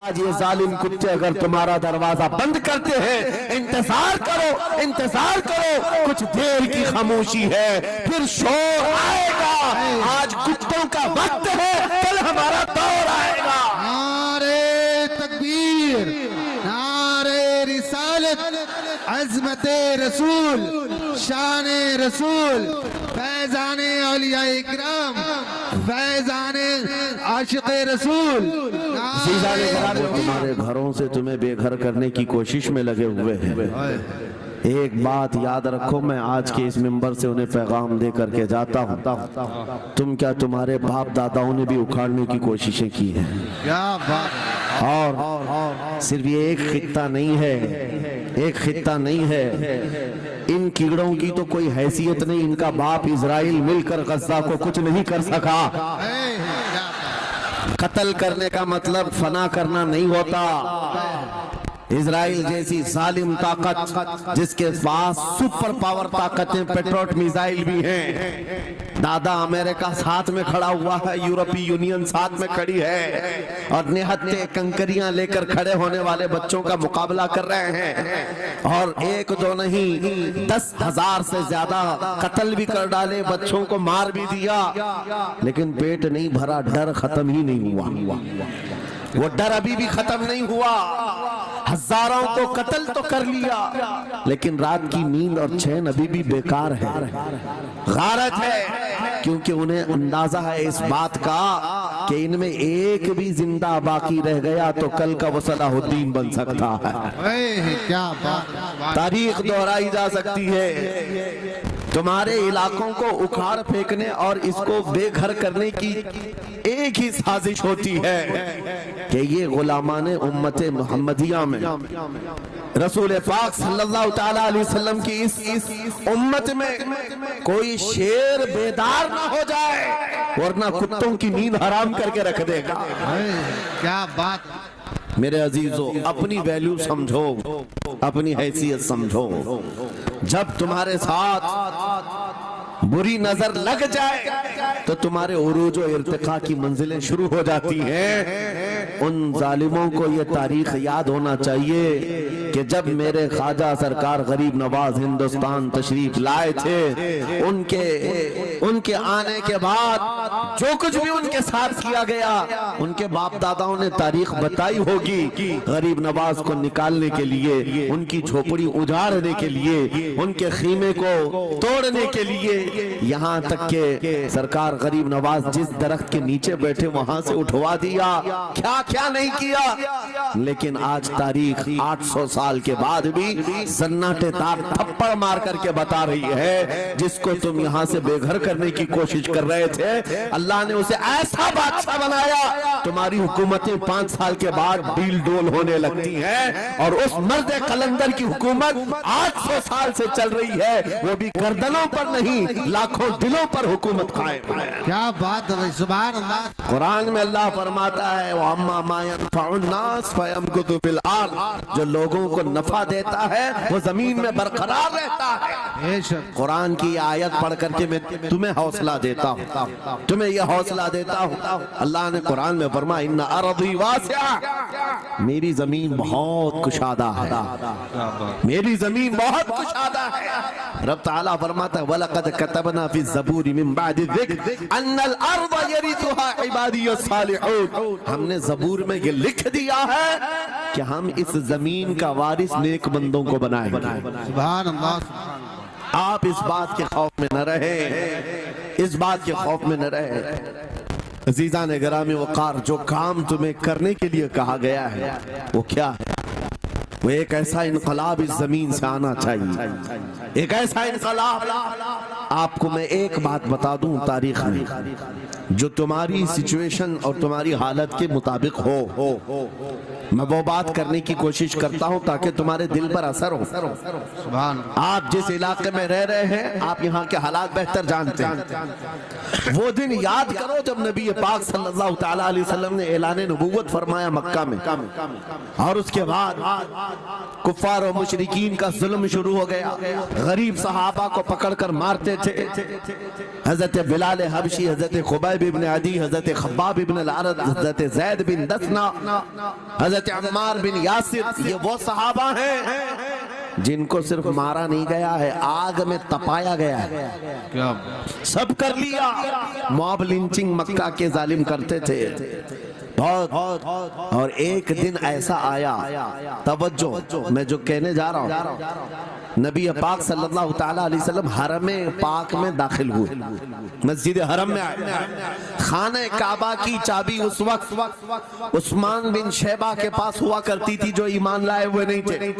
آج یہ ظالم کتے اگر تمہارا دروازہ بند کرتے ہیں، انتظار کرو، کچھ دیر کی خاموشی ہے، پھر شور آئے گا۔ آج کتوں کا وقت ہے، کل ہمارا دور آئے گا۔ نعرے تکبیر، نعرے رسالت، عظمت رسول، شان رسول، فیضان اولیاء اکرام، فیضان عاشق رسول۔ تمہارے گھروں سے تمہیں بے گھر کرنے کی کوشش میں لگے ہوئے ہیں۔ ایک بات یاد رکھو، میں آج کے اس منبر سے انہیں پیغام دے کر کے جاتا ہوں، تم کیا تمہارے باپ داداؤں نے بھی اکھاڑنے کی کوششیں کی ہیں؟ کیا بات! اور صرف یہ ایک خطہ نہیں ہے، ان کیڑوں کی تو کوئی حیثیت نہیں، ان کا باپ اسرائیل مل کر غزہ کو کچھ نہیں کر سکا۔ قتل کرنے کا مطلب فنا کرنا نہیں ہوتا۔ اسرائیل جیسی ظالم طاقت جس کے پاس سپر پاور طاقتیں، پیٹروٹ میزائل بھی ہیں، دادا امریکہ ساتھ میں کھڑا ہوا ہے، یورپی یونین ساتھ میں کھڑی ہے، اور نہتے کنکریاں لے کر کھڑے ہونے والے بچوں کا مقابلہ کر رہے ہیں، اور ایک دو نہیں 10,000 سے زیادہ قتل بھی کر ڈالے، بچوں کو مار بھی دیا، لیکن پیٹ نہیں بھرا، ڈر ختم ہی نہیں ہوا۔ وہ ڈر ابھی بھی ختم نہیں ہوا۔ ہزاروں کو قتل تو کر لیا، لیکن رات کی نیند اور چین ابھی بھی بیکار ہے، غارت ہے، کیونکہ انہیں اندازہ ہے اس بات کا کہ ان میں ایک بھی زندہ باقی رہ گیا تو کل کا وہ صلاح الدین بن سکتا ہے۔ کیا بات! تاریخ دہرائی جا سکتی ہے۔ تمہارے علاقوں کو اکھاڑ پھینکنے اور اس کو بے گھر کرنے کی ایک ہی سازش ہوتی ہے کہ یہ غلامان امت محمدیہ میں رسول پاک صلی اللہ تعالیٰ علیہ وسلم کی اس امت میں کوئی شیر بیدار نہ ہو جائے، ورنہ کتوں کی نیند حرام کر کے رکھ دے گا۔ کیا بات! میرے عزیزو، اپنی ویلیو سمجھو، اپنی حیثیت سمجھو۔ جب تمہارے ساتھ بری نظر لگ جائے تو تمہارے عروج و ارتقاء کی منزلیں شروع ہو جاتی ہیں۔ ان ظالموں کو یہ تاریخ یاد ہونا چاہیے کہ جب میرے خواجہ سرکار غریب نواز ہندوستان تشریف لائے تھے، ان کے آنے کے بعد جو کچھ بھی ان کے ساتھ کیا گیا، ان کے باپ داداؤں نے تاریخ بتائی ہوگی۔ غریب نواز کو نکالنے کے لیے، ان کی جھوپڑی اجاڑنے کے لیے، ان کے خیمے کو توڑنے کے لیے، یہاں تک کہ سرکار غریب نواز جس درخت کے نیچے بیٹھے وہاں سے اٹھوا دیا، کیا نہیں کیا۔ لیکن آج تاریخ 800 سال کے بعد بھی سناٹے دار تھپڑ مار کر کے بتا رہی ہے، جس کو تم یہاں سے بے گھر کرنے کی کوشش کر رہے تھے، اللہ نے اسے ایسا بادشاہ بنایا، تمہاری حکومتیں 5 سال کے بعد ڈیل ڈول ہونے لگتی ہیں، اور اس مرد قلندر کی حکومت 800 سال سے چل رہی ہے، وہ بھی گردنوں پر نہیں، لاکھوں دلوں پر حکومت قائم ہے۔ کیا بات ہے! سبحان اللہ! قرآن میں اللہ فرماتا ہے وَأَمَّا مَا يَنْفَعُ النَّاسِ فَيَمْكُثُ فِي الْأَرْضِ، جو لوگوں کو نفع دیتا ہے وہ زمین میں برقرار رہتا ہے۔ قرآن کی آیت پڑھ کر کے میں تمہیں حوصلہ دیتا ہوں، تمہیں یہ حوصلہ دیتا ہوں۔ اللہ نے قرآن میں فرمایا اِنَّ أَرْضِي وَاسِعَةٌ، میری زمین بہت کشادہ ہے، میری زمین بہت کشادہ ہے۔ رب تعالیٰ فرماتا ہے وَلَقَدْ كَتَبْنَا فِي الزَّبُورِ مِن بَعْدِ الذِّكْرِ أَنَّ الْأَرْضَ يَرِثُهَا عِبَادِيَ الصَّالِحُونَ، ہم نے زبور میں یہ لکھ دیا ہے کہ ہم اس زمین کا وارث نیک بندوں کو بنائیں گے۔ سبحان اللہ! آپ اس بات کے خوف میں نہ رہے، اس بات کے خوف میں نہ رہے۔ عزیزان گرامی وقار، جو کام تمہیں کرنے کے لیے کہا گیا ہے وہ کیا ہے؟ وہ ایک ایسا انقلاب اس زمین سے آنا چاہیے، ایک ایسا انقلاب۔ آپ کو میں ایک بات بتا دوں، تاریخ میں جو تمہاری سچویشن اور تمہاری حالت کے مطابق ہو، میں وہ بات کرنے کی کوشش کرتا ہوں تاکہ تمہارے دل پر اثر ہو۔ سبحان! آپ جس علاقے میں رہ رہے ہیں، آپ یہاں کے حالات بہتر جانتے ہیں۔ وہ دن یاد کرو جب نبی پاک صلی اللہ تعالیٰ علیہ وسلم نے اعلان نبوت فرمایا مکہ میں، اور اس کے بعد کفار و مشرکین کا ظلم شروع ہو گیا، غریب صحابہ کو پکڑ کر مارتے تھے، حضرت بلال حبشی، حضرت خبیب خبیب ابن عدی، حضرت خباب ابن العرد، حضرت زید بن دسنا، حضرت عمار بن یاسر، یہ وہ صحابہ ہیں جن کو صرف مارا نہیں گیا ہے، آگ میں تپایا گیا ہے، کیا سب کر لیا۔ موب لنچنگ مکہ کے ظالم کرتے تھے بہت، اور ایک دن ایسا آیا، توجہ میں جو کہنے جا رہا ہوں، نبی پاک صلی اللہ تعالیٰ علیہ وسلم حرم پاک میں داخل ہوئے، مسجد حرم میں آئے، خانہ کعبہ کی چابی اس وقت عثمان بن شیبہ کے پاس ہوا کرتی تھی جو ایمان لائے ہوئے نہیں تھے،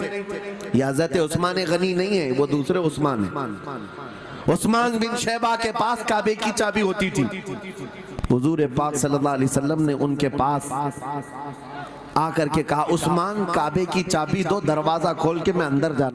یہ حضرت عثمان غنی نہیں ہے، وہ دوسرے عثمان ہیں۔ عثمان بن شیبہ کے پاس کعبے کی چابی ہوتی تھی، حضور پاک صلی اللہ علیہ وسلم نے ان کے پاس آ کر کے کہا عثمان کعبے کی چابی دو، دروازہ کھول کے میں اندر جانا